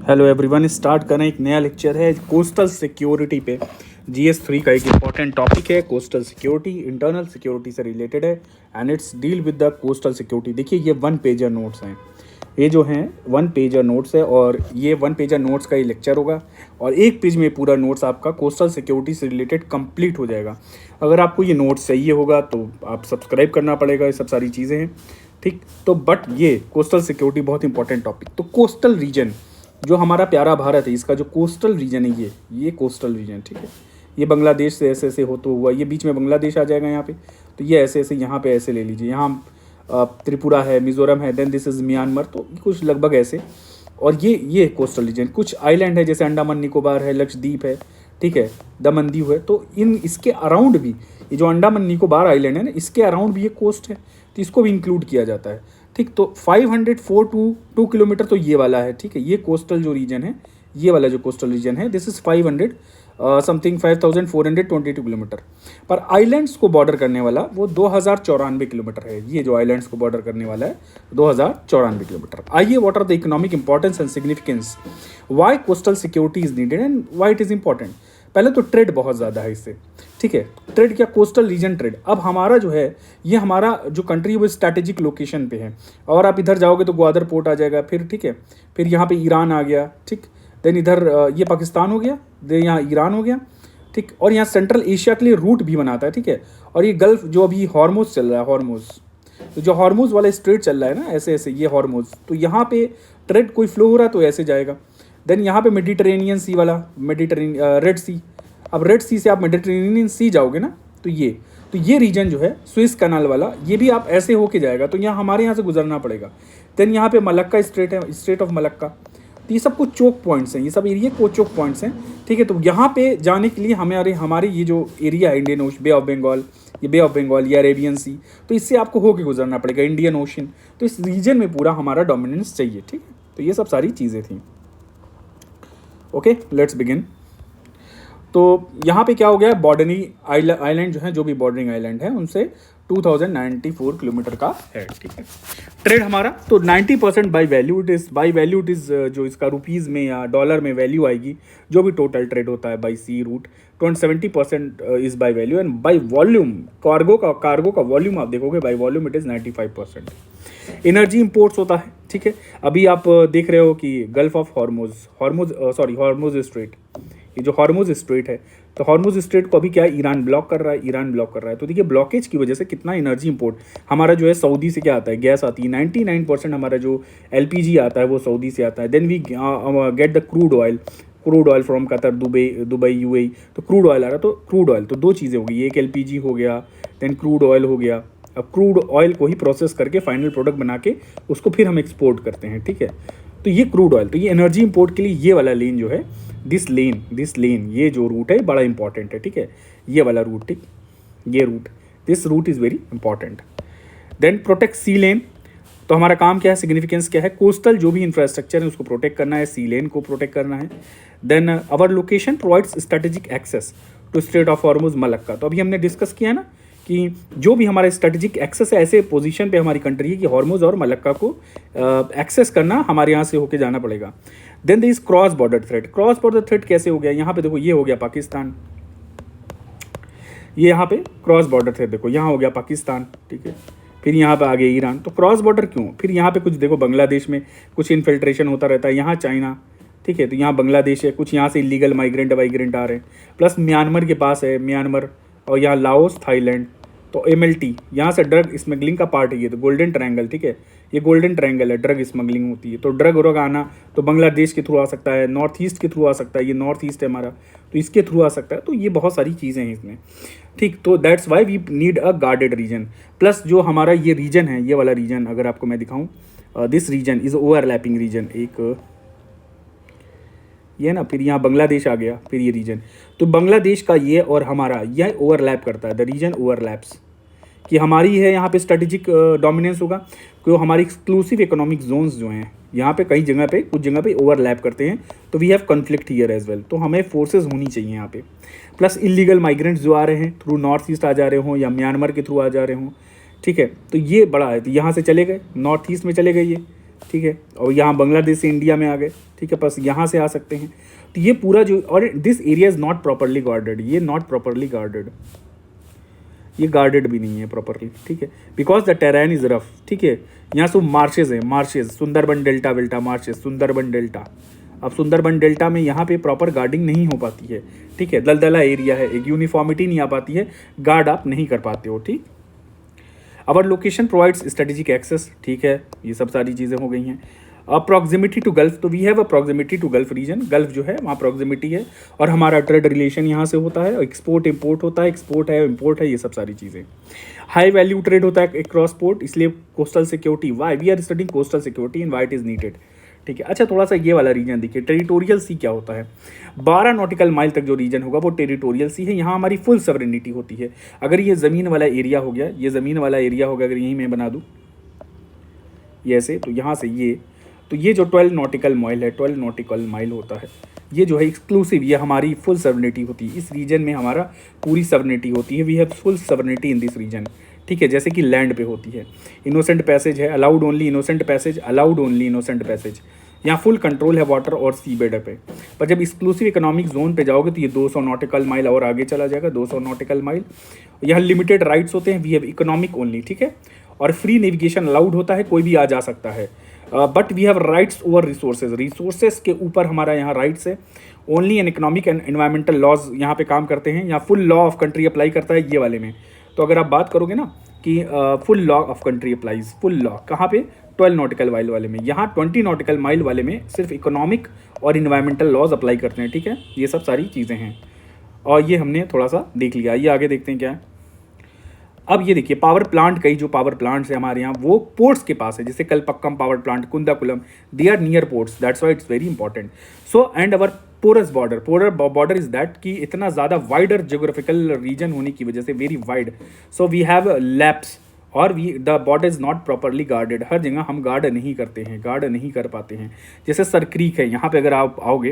Hello everyone, start करें। एक नया लेक्चर है कोस्टल सिक्योरिटी पे। GS3 का एक इम्पॉर्टेंट टॉपिक है कोस्टल सिक्योरिटी, इंटरनल सिक्योरिटी से रिलेटेड है and it's deal with the coastal security. देखिए ये 1 पेजर नोट्स हैं, ये जो हैं 1 पेजर नोट्स है और ये 1 पेजर नोट्स का ये लेक्चर होगा और 1 पेज में पूरा नोट्स आपका कोस्टल सिक्योरिटी से रिलेटेड कंप्लीट हो जाएगा। अगर आपको ये नोट्स चाहिए होगा तो आप सब्सक्राइब करना पड़ेगा, ये सब सारी चीज़ें हैं, ठीक। तो बट ये कोस्टल सिक्योरिटी बहुत इंपॉर्टेंट टॉपिक। तो कोस्टल रीजन जो हमारा प्यारा भारत है, इसका जो कोस्टल रीजन है ये कोस्टल रीजन, ठीक है। ये बांग्लादेश से ऐसे ऐसे होते हुआ ये बीच में बांग्लादेश आ जाएगा यहाँ पे, तो ये ऐसे ऐसे यहाँ पे ऐसे ले लीजिए। यहाँ त्रिपुरा है, मिजोरम है, देन दिस इज़ म्यांमार, तो कुछ लगभग ऐसे। और ये कोस्टल रीजन, कुछ आइलैंड है जैसे अंडमान निकोबार है, लक्षद्वीप है, ठीक है, दमन दीव है। तो इसके अराउंड भी ये जो अंडमान निकोबार आइलैंड है ना, इसके अराउंड भी ये कोस्ट है, तो इसको भी इंक्लूड किया जाता है, ठीक। तो 504 टू 2 किलोमीटर तो ये वाला है, ठीक है। ये कोस्टल जो रीजन है, ये वाला जो कोस्टल रीजन है, दिस इज़ 5422 किलोमीटर। पर आइलैंड्स को बॉर्डर करने वाला वो 2094 किलोमीटर है। ये जो आइलैंड्स को बॉर्डर करने वाला है 2094 किलोमीटर। आइए, what are the economic importance and significance, why coastal security is needed and why it is important. पहले तो ट्रेड बहुत ज़्यादा है इससे, ठीक है। ट्रेड क्या, कोस्टल रीजन ट्रेड। अब हमारा जो है ये हमारा जो कंट्री है वो स्ट्रैटेजिक लोकेशन पे है, और आप इधर जाओगे तो ग्वादर पोर्ट आ जाएगा, फिर ठीक है, फिर यहाँ पे ईरान आ गया, ठीक। देन इधर ये पाकिस्तान हो गया, देन यहाँ ईरान हो गया, ठीक। और यहाँ सेंट्रल एशिया के लिए रूट भी बनाता है, ठीक है। और ये गल्फ जो अभी हॉर्मुज चल रहा है, हॉर्मुज, तो जो हॉर्मुज वाला स्ट्रेट चल रहा है ना, ऐसे ऐसे ये हॉर्मुज, तो यहाँ पे ट्रेड कोई फ्लो हो रहा है तो ऐसे जाएगा। देन यहाँ पे मेडिटेरेनियन सी वाला, रेड सी। अब रेड सी से आप मेडिटेरेनियन सी जाओगे ना, तो ये रीजन जो है स्विस कनाल वाला, ये भी आप ऐसे होके जाएगा, तो यहाँ हमारे यहाँ से गुजरना पड़ेगा। देन यहाँ पे मलक्का स्ट्रेट है, स्ट्रेट ऑफ मलक्का। तो ये सब कुछ चोक पॉइंट्स हैं, ये सब एरिया को चोक पॉइंट्स हैं, ठीक है। तो यहाँ पे जाने के लिए हमारे ये जो एरिया है, Indian ocean, bay of Bengal, ये बे ऑफ बंगाल, ये अरेबियन सी, तो इससे आपको होके गुजरना पड़ेगा, इंडियन ओशन। तो इस रीजन में पूरा हमारा डोमिनेंस चाहिए, ठीक है। तो ये सब सारी चीज़ें थी। Okay, let's begin. तो यहाँ पे क्या हो गया, बॉर्डरिंग आइलैंड जो है, जो भी बॉर्डरिंग आइलैंड है उनसे 2094 किलोमीटर का है, ठीक है। ट्रेड हमारा तो 90% बाई वैल्यू इट इज़ जो इसका रुपीज़ में या डॉलर में वैल्यू आएगी, जो भी टोटल ट्रेड होता है by sea route, 70% is by value and by volume. Cargo का वॉल्यूम आप देखोगे, by volume it is 95%। Energy imports होता है, ठीक है। अभी आप देख रहे हो कि गल्फ ऑफ हॉर्मुज स्ट्रेट, ये जो हॉर्मुज स्ट्रेट है, तो हॉर्मुज स्ट्रेट को अभी क्या है, ईरान ब्लॉक कर रहा है। तो देखिए ब्लॉकेज की वजह से कितना एनर्जी इंपोर्ट हमारा जो है, सऊदी से क्या आता है, गैस आती है। 99% हमारा जो LPG आता है वो सऊदी से आता है। Then we get the crude oil from Qatar, Dubai UAE। तो क्रूड ऑयल आ रहा है, तो क्रूड ऑयल तो 2 चीज़ें हो गई, एक LPG हो गया, देन क्रूड ऑयल हो गया। अब क्रूड ऑयल को ही प्रोसेस करके फाइनल प्रोडक्ट बना के उसको फिर हम एक्सपोर्ट करते हैं, ठीक है। तो ये क्रूड ऑयल, तो ये एनर्जी इंपोर्ट के लिए ये वाला लेन जो है, दिस लेन ये जो रूट है बड़ा इंपॉर्टेंट है, ठीक है। ये वाला रूट, ठीक, ये route, this route is very important. Then protect sea lane, तो हमारा काम क्या है, सिग्निफिकेंस क्या है, कोस्टल जो भी इंफ्रास्ट्रक्चर है उसको प्रोटेक्ट करना है, सी लेन को प्रोटेक्ट करना है। Then our location provides strategic access to strait of Hormuz, Malacca. तो अभी हमने डिस्कस किया ना कि जो भी हमारा स्ट्रेटेजिक एक्सेस है, ऐसे पोजीशन पे हमारी कंट्री है कि हॉर्मुज और मलक्का को एक्सेस करना हमारे यहाँ से होके जाना पड़ेगा। Then this cross border threat कैसे हो गया, यहाँ पे देखो ये हो गया पाकिस्तान, ये यहाँ पे क्रॉस बॉर्डर थ्रेट देखो, यहाँ हो गया पाकिस्तान, ठीक है। फिर यहाँ पे आ गया ईरान, तो क्रॉस बॉर्डर क्यों, फिर यहाँ पे कुछ देखो बांग्लादेश में कुछ इन्फिल्ट्रेशन होता रहता है, यहाँ चाइना, ठीक है। तो यहाँ बांग्लादेश है, कुछ यहाँ से इलीगल माइग्रेंट आ रहे हैं, प्लस म्यांमार के पास है, म्यांमार, और यहाँ लाओस, थाईलैंड। तो MLT यहाँ से ड्रग स्मगलिंग का पार्ट है ये, तो गोल्डन ट्रायंगल, ठीक है, ये गोल्डन ट्रायंगल है, ड्रग स्मगलिंग होती है। तो ड्रग आना तो बांग्लादेश के थ्रू आ सकता है, नॉर्थ ईस्ट के थ्रू आ सकता है, ये नॉर्थ ईस्ट है हमारा, तो इसके थ्रू आ सकता है। तो ये बहुत सारी चीज़ें हैं इसमें, ठीक। तो that's why we need a guarded region. Plus जो हमारा ये रीजन है, ये वाला रीजन अगर आपको मैं दिखाऊँ, this region is overlapping region, एक ये ना, फिर यहाँ बांग्लादेश आ गया, फिर ये रीजन, तो बांग्लादेश का ये और हमारा यह ओवरलैप करता है, द रीजन ओवरलैप्स, कि हमारी है यहाँ पे स्ट्रेटेजिक डोमिनेंस होगा, क्यों हमारी एक्सक्लूसिव इकोनॉमिक जोन्स जो हैं यहाँ पे कई जगह पे, कुछ जगह पे ओवरलैप करते हैं, तो we have conflict here as well. तो हमें फोर्सेस होनी चाहिए यहाँ पे। प्लस इलीगल माइग्रेंट्स जो आ रहे हैं थ्रू नॉर्थ ईस्ट आ जा रहे हों या म्यांमार के थ्रू आ जा रहे हों, ठीक है। तो ये बड़ा है, तो यहाँ से चले गए नॉर्थ ईस्ट में चले गए, ये ठीक है, और यहाँ बांग्लादेश से इंडिया में आ गए, ठीक है, बस यहाँ से आ सकते हैं। तो ये पूरा जो, और this area is not properly guarded, ये नॉट प्रॉपरली गार्डेड, ये गार्डेड भी नहीं है प्रॉपरली, ठीक है, because the terrain is rough, ठीक है। यहाँ सब मार्शेज है, मार्शेज, सुंदरबन डेल्टा वेल्टा मार्शेज, सुंदरबन डेल्टा। अब सुंदरबन डेल्टा में यहाँ पे प्रॉपर गार्डिंग नहीं हो पाती है, ठीक है, दलदला एरिया है, एक यूनिफॉर्मिटी नहीं आ पाती है, गार्ड आप नहीं कर पाते हो, ठीक। Our location provides strategic access, ठीक है, ये सब सारी चीज़ें हो गई हैं। प्रॉक्सिमिटी टू गल्फ, तो we have a proximity to gulf region, gulf जो है वहाँ प्रॉक्सिमिटी है, और हमारा ट्रेड रिलेशन यहाँ से होता है, एक्सपोर्ट इम्पोर्ट होता है, एक्सपोर्ट है इम्पोर्ट है, ये सब सारी चीज़ें। हाई वैल्यू ट्रेड होता है क्रॉस पोर्ट, इसलिए coastal security, why we are studying coastal security and why it is needed, ठीक है। अच्छा, थोड़ा सा ये वाला रीजन देखिए, टेरिटोरियल सी क्या होता है। 12 नॉटिकल माइल तक जो रीजन होगा वो टेरिटोरियल सी है, यहाँ हमारी फुल सवरेनिटी होती है। अगर ये ज़मीन वाला एरिया हो गया, ये ज़मीन वाला एरिया होगा, अगर यहीं मैं बना दूँ ये ऐसे, तो यहाँ से ये, तो ये जो 12 नॉटिकल माइल है, 12 नॉटिकल माइल होता है, ये जो है एक्सक्लूसिव, ये हमारी फुल सवरेनिटी होती है, इस रीजन में हमारा पूरी सवरेनिटी होती है, we have full sovereignty in this region, ठीक है, जैसे कि लैंड पे होती है। इनोसेंट पैसेज है, allowed only innocent passage, allowed only innocent passage, यहाँ फुल कंट्रोल है वाटर और सी बेड पे। पर जब एक्सक्लूसिव इकोनॉमिक जोन पे जाओगे तो ये 200 नॉटिकल माइल और आगे चला जाएगा, 200 नॉटिकल माइल। यहाँ लिमिटेड राइट्स होते हैं, वी हैव इकोनॉमिक ओनली, ठीक है, और फ्री नेविगेशन अलाउड होता है, कोई भी आ जा सकता है, but we have rights over resources, resources के ऊपर हमारा यहाँ राइट्स है। Only an economic and environmental laws यहाँ पे काम करते हैं, यहाँ full law of country apply करता है ये वाले में। तो अगर आप बात करोगे ना कि full law of country applies, full law कहाँ पे, 12 नॉटिकल माइल वाले में, यहाँ 20 नॉटिकल माइल वाले में सिर्फ इकोनॉमिक और इन्वायरमेंटल लॉज अप्लाई करते हैं, ठीक है, ये सब सारी चीज़ें हैं। और ये हमने थोड़ा सा देख लिया, ये आगे देखते हैं क्या है। अब ये देखिए पावर प्लांट, कई जो पावर प्लांट्स है हमारे यहाँ वो पोर्ट्स के पास है, जैसे Kalpakkam power plant, Kudankulam, they are near ports, that's why it's very important. So and our porous border, porous border is that कि इतना ज़्यादा वाइडर जियोग्राफिकल रीजन होने की वजह से, very wide, so we have lapse, और we the border is not properly guarded, हर जगह हम गार्ड नहीं करते हैं, गार्ड नहीं कर पाते हैं। जैसे सर क्रीक है, यहाँ पे अगर आप आओगे,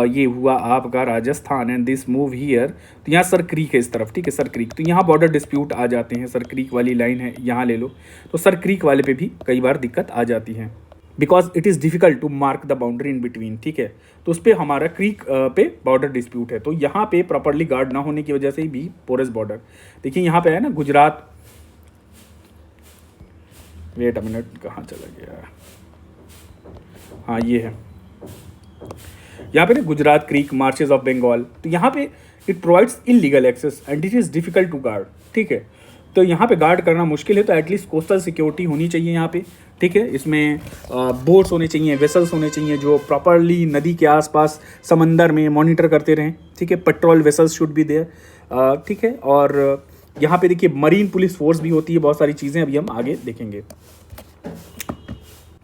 ये हुआ आपका Rajasthan and this move here, तो यहाँ सर क्रीक है इस तरफ, ठीक है, सर क्रीक, तो यहाँ बॉर्डर डिस्प्यूट आ जाते हैं, सर क्रीक वाली लाइन है, यहाँ ले लो, तो सर क्रीक वाले पे भी कई बार दिक्कत आ जाती है, because it is difficult to mark the boundary in between, ठीक है, तो उस पर हमारा क्रीक पे बॉर्डर डिस्प्यूट है, तो यहाँ पे प्रॉपरली गार्ड ना होने की वजह से भी पोरस बॉर्डर। देखिए यहाँ पे है ना गुजरात, वेट अ मिनट, कहाँ चला गया, हाँ ये है, यहाँ पे ना Gujarat creek, marshes of Bengal, तो यहाँ पे it provides illegal access and it is difficult to guard, ठीक है, तो यहाँ पे गार्ड करना मुश्किल है, तो एटलीस्ट कोस्टल सिक्योरिटी होनी चाहिए यहाँ पे, ठीक है, इसमें बोट्स होने चाहिए, वेसल्स होने चाहिए जो प्रॉपरली नदी के आसपास समंदर में मॉनिटर करते रहें, ठीक है, patrol vessels should be there, ठीक है, और यहाँ पे देखिए मरीन पुलिस फोर्स भी होती है, बहुत सारी चीज़ें अभी हम आगे देखेंगे।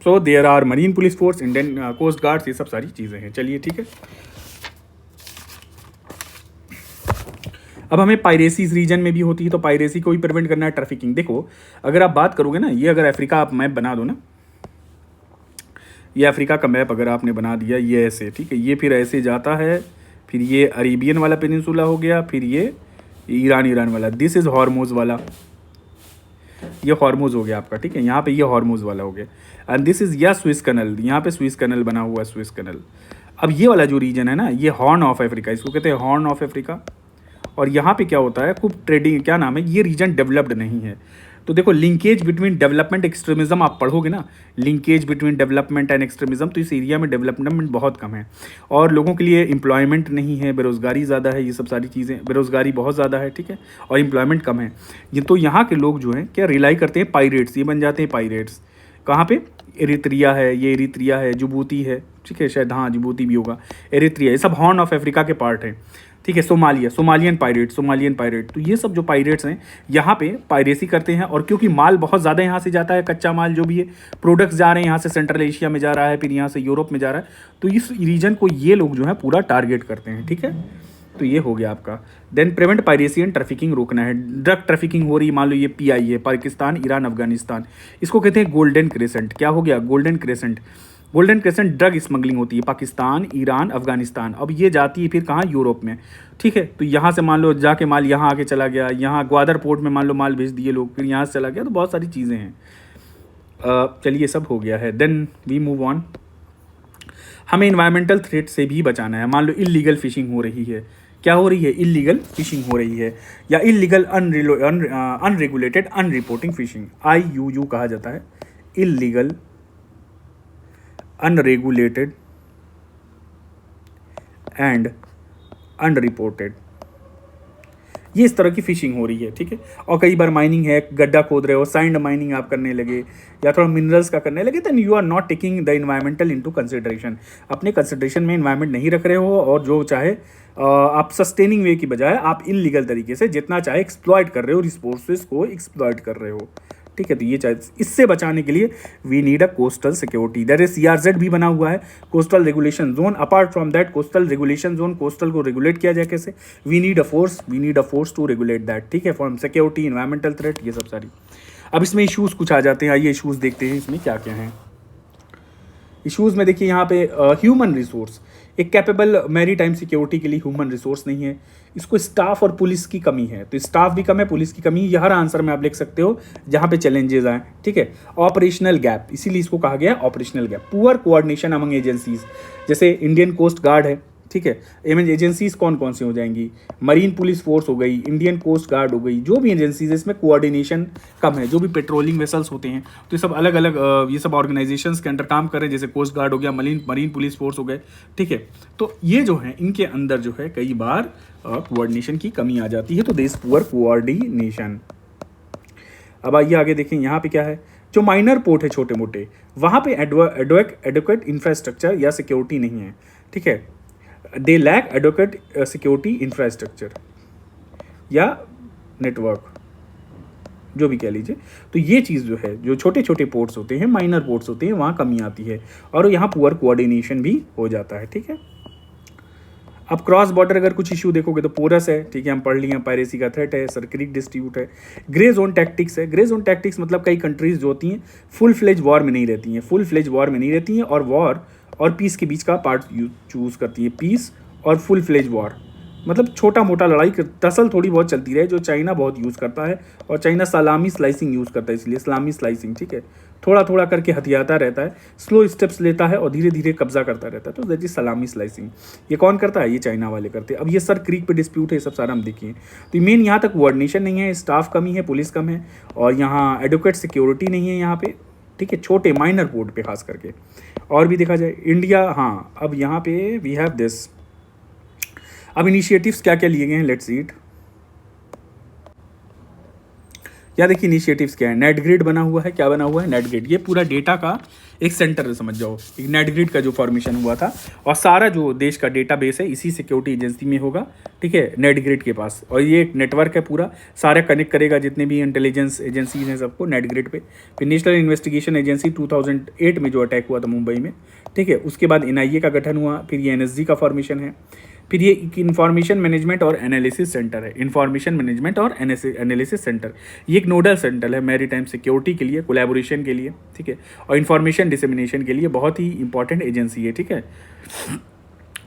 So there are marine police force, Indian coast guards, ये सब सारी चीज़ें हैं, चलिए ठीक है। अब हमें पायरेसीज रीजन में भी होती है, तो पायरेसी को भी प्रिवेंट करना है, ट्रैफिकिंग। देखो अगर आप बात करोगे ना, ये अगर अफ्रीका आप मैप बना दो ना, ये अफ्रीका का मैप अगर आपने बना दिया ये ऐसे, ठीक है, ये फिर ऐसे जाता है, फिर ये अरेबियन वाला पेनिनसुला हो गया, फिर ये ईरान वाला, दिस इज़ हॉर्मोज वाला, ये हॉर्मोज हो गया आपका, ठीक है, यहाँ पे ये हॉर्मोज वाला हो गया, एंड दिस इज़ या स्विस कनल, यहाँ पे स्विस कनल बना हुआ है, स्विस कनल। अब ये वाला जो रीजन है ना, ये हॉर्न ऑफ अफ्रीका, इसको कहते हैं हॉर्न ऑफ अफ्रीका, और यहाँ पे क्या होता है, खूब ट्रेडिंग, क्या नाम है, ये रीजन डेवलप्ड नहीं है। तो देखो लिंकेज बिटवीन डेवलपमेंट एक्सट्रीमिज्म आप पढ़ोगे ना, linkage between development and extremism, तो इस एरिया में डेवलपमेंट बहुत कम है, और लोगों के लिए एम्प्लॉयमेंट नहीं है, बेरोज़गारी ज़्यादा है, ये सब सारी चीज़ें, बेरोज़गारी बहुत ज़्यादा है, ठीक है, और एम्प्लॉयमेंट कम है। ये तो यहाँ के लोग जो हैं क्या रिलाई करते हैं, पायरेट्स, ये बन जाते हैं पायरेट्स। कहाँ पे, एरित्रिया है, ये एरित्रिया है, जिबूती है, ठीक है, शायद हाँ जिबूती भी होगा, एरित्रिया, ये सब हॉर्न ऑफ अफ्रीका के पार्ट हैं, ठीक है, सोमालिया, सोमालियन पायरेट, तो ये सब जो पायरेट्स हैं यहाँ पे पायरेसी करते हैं, और क्योंकि माल बहुत ज़्यादा यहाँ से जाता है, कच्चा माल जो भी है, प्रोडक्ट्स जा रहे हैं यहाँ से, सेंट्रल एशिया में जा रहा है, फिर यहाँ से यूरोप में जा रहा है, तो इस रीजन को ये लोग जो है पूरा टारगेट करते हैं, ठीक है, तो ये हो गया आपका। Then prevent piracy and trafficking, रोकना है, ड्रग ट्रैफिकिंग हो रही है, मान लो ये PI है, पाकिस्तान, ईरान, अफगानिस्तान, इसको कहते हैं गोल्डन क्रेसेंट, क्या हो गया, golden crescent, golden crescent drug smuggling होती है, पाकिस्तान, ईरान, अफगानिस्तान, अब ये जाती है फिर कहाँ, यूरोप में, ठीक है, तो यहाँ से मान लो जाके माल यहाँ आके चला गया, यहाँ ग्वादर पोर्ट में मान लो माल भेज दिए लोग, फिर यहाँ से चला गया, तो बहुत सारी चीज़ें हैं। चलिए सब हो गया है, देन वी मूव ऑन। हमें इन्वायरमेंटल थ्रेट से भी बचाना है। मान लो इलीगल फिशिंग हो रही है, क्या हो रही है, इलीगल फिशिंग हो रही है, या इलीगल अनरेगुलेटेड अनरिपोर्टिंग फिशिंग, IUU कहा जाता है, इलीगल अनरेगुलेटेड एंड अनरिपोर्टेड, ये इस तरह की फिशिंग हो रही है, ठीक है। और कई बार माइनिंग है, गड्ढा खोद रहे हो, साइंड माइनिंग आप करने लगे या थोड़ा मिनरल्स का करने लगे, then you are not taking the environmental into consideration, अपने कंसिडरेशन में इन्वायरमेंट नहीं रख रहे हो, और जो चाहे आप सस्टेनिंग वे की बजाय आप इलीगल तरीके से जितना चाहे एक्सप्लॉइट कर रहे हो, रिसोर्सेज को एक्सप्लॉइट कर रहे हो, ठीक है। तो ये चाहे, इससे बचाने के लिए we need a coastal security, that is CRZ भी बना हुआ है, coastal regulation zone. Apart from that coastal regulation zone, coastal को रेगुलेट किया जाए कैसे, we need a force to regulate that, ठीक है, फ्रॉम सिक्योरिटी, इन्वायरमेंटल थ्रेट, ये सब सारी। अब इसमें इशूज़ कुछ आ जाते हैं, आइए इशूज़ देखते हैं इसमें क्या क्या हैं। इश्यूज़ में देखिए यहाँ पे ह्यूमन रिसोर्स, एक कैपेबल मैरी टाइम सिक्योरिटी के लिए ह्यूमन रिसोर्स नहीं है, इसको स्टाफ और पुलिस की कमी है, तो स्टाफ भी कम है, पुलिस की कमी, ये हर आंसर में आप लिख सकते हो जहाँ पे चैलेंजेस आए, ठीक है। ऑपरेशनल गैप, इसीलिए इसको कहा गया है operational gap. Poor coordination among agencies, जैसे इंडियन कोस्ट गार्ड है, ठीक है, एजेंसीज कौन कौन सी हो जाएंगी, मरीन पुलिस फोर्स हो गई, इंडियन कोस्ट गार्ड हो गई, जो भी एजेंसीज है इसमें कोऑर्डिनेशन कम है, जो भी पेट्रोलिंग वेसल्स होते हैं तो ये सब अलग अलग ये सब ऑर्गेनाइजेशंस के अंडर काम कर रहे हैं, जैसे कोस्ट गार्ड हो गया, मरीन पुलिस फोर्स हो गए, ठीक है। तो ये जो है इनके अंदर जो है कई बार कोऑर्डिनेशन की कमी आ जाती है, तो देश पुअर कोऑर्डिनेशन। अब आइए आगे देखें, यहाँ पे क्या है, जो माइनर पोर्ट है छोटे मोटे, वहाँ पे एडुकेट इंफ्रास्ट्रक्चर या सिक्योरिटी नहीं है, ठीक है, they lack adequate security infrastructure या नेटवर्क, जो भी कह लीजिए। तो ये चीज़ जो है, जो छोटे छोटे पोर्ट्स होते हैं, माइनर पोर्ट्स होते हैं, वहाँ कमी आती है, और यहाँ पुअर कोऑर्डिनेशन भी हो जाता है, ठीक है। अब क्रॉस बॉर्डर अगर कुछ इशू देखोगे तो पोरस है, ठीक है, हम पढ़ लिए, पायरेसी का थ्रेट है, सरक्रीक डिस्ट्रीब्यूट है, ग्रे जोन टैक्टिक्स है। ग्रे जोन टैक्टिक्स मतलब कई कंट्रीज जो होती हैं फुल फ्लेज वॉर में नहीं रहती हैं, फुल फ्लेज वॉर में नहीं रहती हैं, और वॉर और पीस के बीच का पार्ट चूज़ करती है, पीस और फुल फ्लेज वॉर, मतलब छोटा मोटा लड़ाई तसल थोड़ी बहुत चलती रहे, जो चाइना बहुत यूज़ करता है, और चाइना सलामी स्लाइसिंग यूज़ करता है, इसलिए सलामी स्लाइसिंग, ठीक है, थोड़ा थोड़ा करके हथियाता रहता है, स्लो स्टेप्स लेता है और धीरे धीरे कब्जा करता रहता है, तो दैट इज सलामी स्लाइसिंग। ये कौन करता है, ये चाइना वाले करते हैं। अब ये सर क्रीक पे डिस्प्यूट है, सब सारा हम देखिए। तो मेन यहाँ तक कोऑर्डिनेशन नहीं है, स्टाफ कमी है, पुलिस कम है, और यहाँ एडुकेट सिक्योरिटी नहीं है यहाँ पे, ठीक है, छोटे माइनर पोर्ट पे खास करके। और भी देखा जाए इंडिया, हाँ, अब यहाँ पे वी हैव दिस। अब इनिशिएटिव्स क्या क्या लिए गए हैं, लेट्स सी इट। या देखिए इनिशिएटिव्स क्या है, नेट ग्रिड बना हुआ है, क्या बना हुआ है, नेट ग्रिड, ये पूरा डेटा का एक सेंटर है, समझ जाओ, एक नेट ग्रिड का जो फॉर्मेशन हुआ था, और सारा जो देश का डेटा बेस है इसी सिक्योरिटी एजेंसी में होगा, ठीक है, नेट ग्रिड के पास, और ये एक नेटवर्क है पूरा, सारा कनेक्ट करेगा जितने भी इंटेलिजेंस एजेंसीज हैं सबको नेट ग्रिड पे। फिर नेशनल इन्वेस्टिगेशन एजेंसी 2008 में जो अटैक हुआ था मुंबई में, ठीक है, उसके बाद NIA का गठन हुआ, फिर ये NSG का फॉर्मेशन है, फिर ये इंफॉर्मेशन मैनेजमेंट और एनालिसिस सेंटर है, इंफॉर्मेशन मैनेजमेंट और एनालिसिस सेंटर, ये एक नोडल सेंटर है मैरी टाइम सिक्योरिटी के लिए, कोलैबोरेशन के लिए, ठीक है, और इंफॉर्मेशन डिसेमिनेशन के लिए बहुत ही इंपॉर्टेंट एजेंसी है, ठीक है।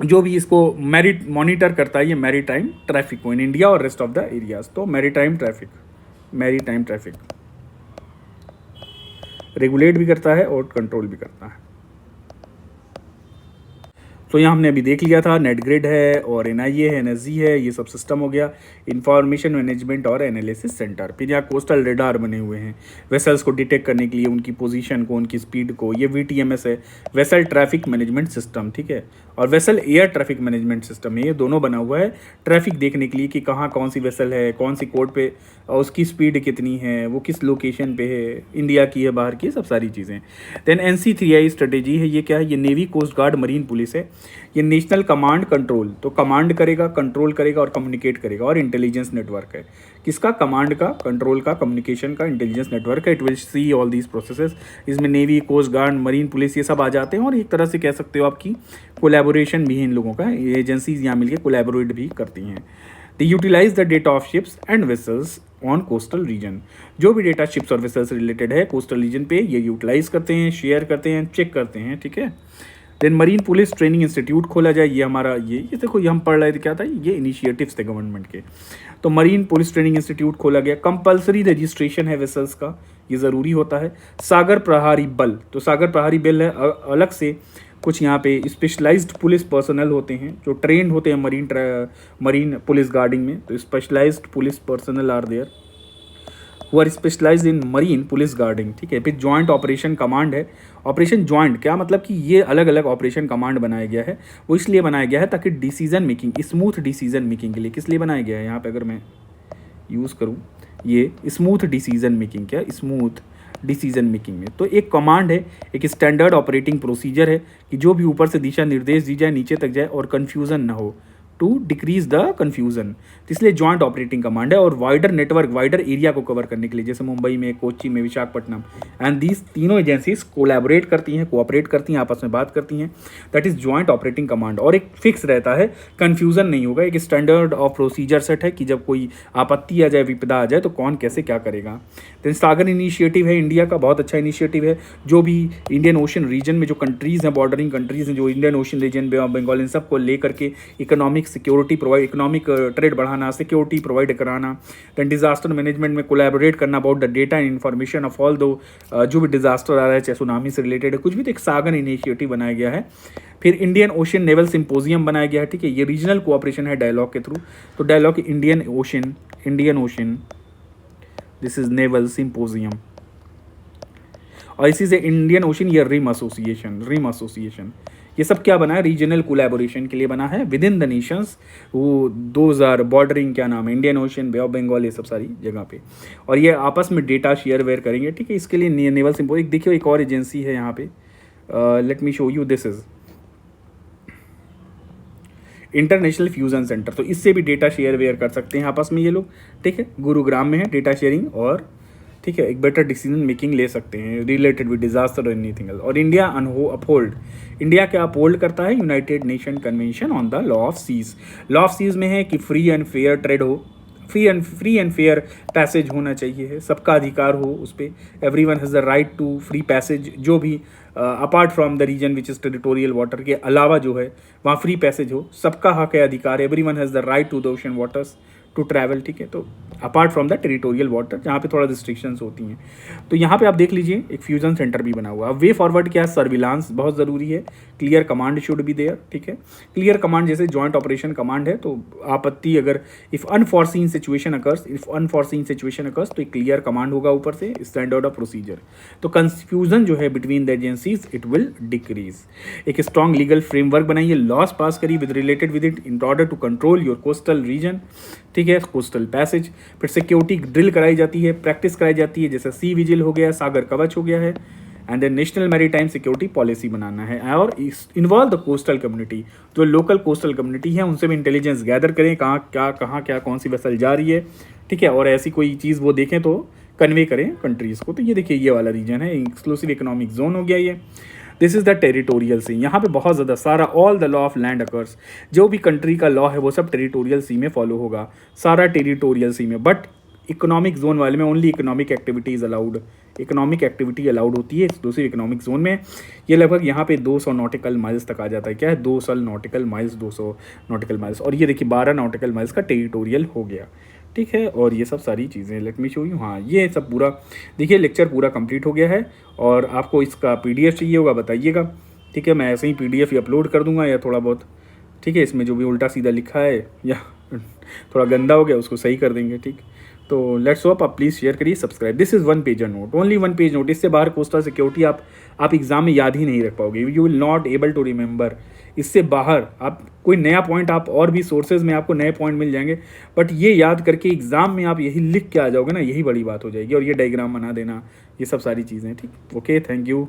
जो भी इसको मॉनिटर करता है, ये मैरी टाइम ट्रैफिक को इन इंडिया और रेस्ट ऑफ द एरियाज, तो मैरी टाइम ट्रैफिक रेगुलेट भी करता है और कंट्रोल भी करता है। तो यहाँ हमने अभी देख लिया था, नेट ग्रिड है और NIA है, NSG है, ये सब सिस्टम हो गया, इंफॉर्मेशन मैनेजमेंट और एनालिसिस सेंटर। फिर यहाँ कोस्टल रेडार बने हुए हैं वेसल्स को डिटेक्ट करने के लिए, उनकी पोजीशन को, उनकी स्पीड को, ये VTMS है, वेसल ट्रैफिक मैनेजमेंट सिस्टम, ठीक है, और vessel air traffic management system है, ये दोनों बना हुआ है ट्रैफिक देखने के लिए कि कहाँ कौन सी वेसल है, कौन सी कोड पे, और उसकी स्पीड कितनी है, वो किस लोकेशन पे है, इंडिया की है, बाहर की, सब सारी चीज़ें। देन NC3I स्ट्रेटेजी है, ये क्या है, ये navy, coast guard, marine police है, ये नेशनल कमांड कंट्रोल, तो कमांड करेगा, कंट्रोल करेगा और कम्युनिकेट करेगा, और इंटेलिजेंस नेटवर्क है, किसका, कमांड का, कंट्रोल का, कम्युनिकेशन का, इंटेलिजेंस नेटवर्क है, it will see all these processes. इसमें navy, coast guard, marine police ये सब आ जाते हैं, और एक तरह से कह सकते हो आपकी कोलैबोरेशन भी है इन लोगों का, ये एजेंसीज यहाँ मिलकर कोलैबोरेट भी करती हैं। They utilise the data of ships and vessels on coastal region, जो भी डेटा शिप्स और वेसल्स रिलेटेड है कोस्टल रीजन पे, ये यूटिलाइज करते हैं, शेयर करते हैं, चेक करते हैं, ठीक है। Then marine police training institute खोला जाए, ये हमारा ये देखो ये हम पढ़ रहे थे क्या था, ये इनिशिएटिव्स थे गवर्नमेंट के। तो मरीन पुलिस ट्रेनिंग इंस्टीट्यूट खोला गया। कंपलसरी रजिस्ट्रेशन है वेसल्स का, ये ज़रूरी होता है। सागर प्रहारी बल, तो सागर प्रहारी बल है अलग से कुछ यहाँ पे स्पेशलाइज्ड पुलिस पर्सनल होते हैं जो ट्रेंड होते हैं मरीन पुलिस गार्डिंग में। तो specialized police personnel are there who are specialized in marine police guarding, ठीक है। फिर जॉइंट ऑपरेशन कमांड है। ऑपरेशन जॉइंट क्या मतलब कि ये अलग अलग ऑपरेशन कमांड बनाया गया है, वो इसलिए बनाया गया है ताकि decision making, smooth decision making के लिए। किस लिए बनाया गया है, यहाँ पे अगर मैं यूज़ करूँ ये स्मूथ डिसीजन मेकिंग, क्या स्मूथ डिसीजन मेकिंग में। तो एक कमांड है, एक स्टैंडर्ड ऑपरेटिंग प्रोसीजर है कि जो भी ऊपर से दिशा निर्देश दी जाए नीचे तक जाए और कन्फ्यूज़न ना हो, टू डिक्रीज द कन्फ्यूज़न। तो इसलिए जॉइंट ऑपरेटिंग कमांड है। और वाइडर नेटवर्क, वाइडर एरिया को कवर करने के लिए, जैसे मुंबई में, कोच्चि में, विशाखापट्टनम, एंड दीज तीनों एजेंसीज कोलैबोरेट करती हैं, कोऑपरेट करती हैं, आपस में बात करती हैं। That is joint operating command. और एक फिक्स रहता है, कन्फ्यूज़न नहीं होगा, एक स्टैंडर्ड ऑफ प्रोसीजर सेट है कि जब कोई आपत्ति आ जाए, विपदा आ जाए, तो कौन कैसे क्या करेगा। देन सागर इनिशिएटिव है इंडिया का, बहुत अच्छा इनिशिएटिव है। जो भी इंडियन ओशन रीजन में जो कंट्रीज़ हैं, बॉर्डरिंग कंट्रीज़ हैं, जो Indian Ocean region, bay of Bengal, इन सब को लेकर के economic security provide, economic trade बढ़ाना, सिक्योरिटी प्रोवाइड कराना। दैन डिजास्टर मैनेजमेंट में कोलैबोरेट करना about the data and information of all दो जो भी डिजास्टर आ रहा है, चाहे सुनामी से रिलेटेड है कुछ भी, तो एक सागर इनिशिएटिव बनाया गया है। फिर इंडियन ओशन नेवल सिंपोजियम बनाया गया है, ठीक है। ये रीजनल कोऑपरेशन है डायलॉग के थ्रू। तो dialogue Indian ocean this is naval symposium. और इसी से इंडियन ओशन या रिम एसोसिएशन, ये सब क्या बना है, रीजनल कोलैबोरेशन के लिए बना है विद इन द नेशंस। वो 2000 बॉर्डरिंग क्या नाम है, Indian ocean, bay of Bengal, ये सब सारी जगह पे। और ये आपस में डेटा शेयर वेयर करेंगे, ठीक है। इसके लिए नेवल सिंपोजियम, देखिए एक और एजेंसी है यहाँ पे, let me show you, this is international fusion centre. तो इससे भी डेटा शेयर वेयर कर सकते हैं आपस में ये लोग, ठीक है। गुरुग्राम में है डेटा शेयरिंग, और ठीक है एक बेटर डिसीजन मेकिंग ले सकते हैं रिलेटेड विद डिजास्टर और एनीथिंग एल्स। और इंडिया अपहोल्ड, इंडिया क्या अपहोल्ड करता है, united nation convention on the law of seas. Law of seas में है कि फ्री एंड फेयर ट्रेड हो, फ्री एंड फेयर पैसेज होना चाहिए है, सबका अधिकार हो उस पर। Every one has the right to free passage, जो भी apart from the region which is territorial water के अलावा जो है वहाँ फ्री पैसेज हो, सबका हक है, अधिकार है। Every one has the right to the ocean waters to travel, ठीक है। तो apart from the territorial water, जहाँ पे थोड़ा रिस्ट्रिक्शंस होती हैं। तो यहाँ पे आप देख लीजिए एक फ्यूजन सेंटर भी बना हुआ है। वे फॉरवर्ड क्या है, सर्विलांस बहुत ज़रूरी है। Clear command should be there, ठीक है। क्लियर कमांड जैसे जॉइंट ऑपरेशन कमांड है, तो आपत्ति अगर इफ़ अनफॉर्सीन सिचुएशन अकर्स तो एक क्लियर कमांड होगा ऊपर से, स्टैंडर्ड ऑफ प्रोसीजर। तो कंफ्यूजन जो है between the agencies it will decrease. एक स्ट्रॉन्ग लीगल फ्रेमवर्क बनाइए, लॉस पास करिए with related with it in order to control your coastal region, ठीक है, कोस्टल पैसेज। फिर सिक्योरिटी ड्रिल कराई जाती है, प्रैक्टिस कराई जाती है, जैसे सी विजिल हो गया, सागर कवच हो गया है। And then national maritime security policy बनाना है। और इन्वॉल्व द कोस्टल कम्युनिटी, जो लोकल कोस्टल कम्युनिटी है उनसे भी इंटेलिजेंस गैदर करें, कहाँ क्या कौन सी वेसल जा रही है, ठीक है। और ऐसी कोई चीज़ वो देखें तो कन्वे करें कंट्रीज़ को। तो ये देखिए ये वाला रीजन है, एक्सक्लूसिव इकोनॉमिक जोन हो गया ये। दिस इज़ द टेरिटोरियल सी, यहाँ पे बहुत ज़्यादा सारा all the law of land occurs, जो भी कंट्री का लॉ है वो सब टेरिटोरियल सी में फॉलो होगा, सारा टेरिटोरियल सी में। बट इकोनॉमिक जोन वाले में only economic activities allowed, economic activity allowed होती है एक्सक्लूसिव इकोनॉमिक जोन में। ये लगभग यहाँ पे 200 नॉटिकल माइल्स तक आ जाता है। क्या है, 200 नॉटिकल माइल्स, 200 नॉटिकल माइल्स। और ये देखिए 12 नॉटिकल माइल्स का टेरिटोरियल हो गया, ठीक है। और ये सब सारी चीज़ें लेट मी शो यू। हाँ, ये सब पूरा देखिए लेक्चर पूरा कंप्लीट हो गया है। और आपको इसका PDF चाहिए होगा बताइएगा, ठीक है। मैं ऐसे ही PDF ही अपलोड कर दूंगा या थोड़ा बहुत, ठीक है। इसमें जो भी उल्टा सीधा लिखा है या थोड़ा गंदा हो गया उसको सही कर देंगे, ठीक। तो लेट्स होप आप प्लीज़ शेयर करिए, subscribe. This is 1 pager note, only 1 page note. इससे बाहर कोस्टल सिक्योरिटी आप एग्जाम में याद ही नहीं रख पाओगे, you will not able to remember. इससे बाहर आप कोई नया पॉइंट, आप और भी सोर्सेज में आपको नए पॉइंट मिल जाएंगे, बट ये याद करके एग्जाम में आप यही लिख के आ जाओगे ना, यही बड़ी बात हो जाएगी। और ये डायग्राम बना देना, ये सब सारी चीज़ें, ठीक। Okay, thank you.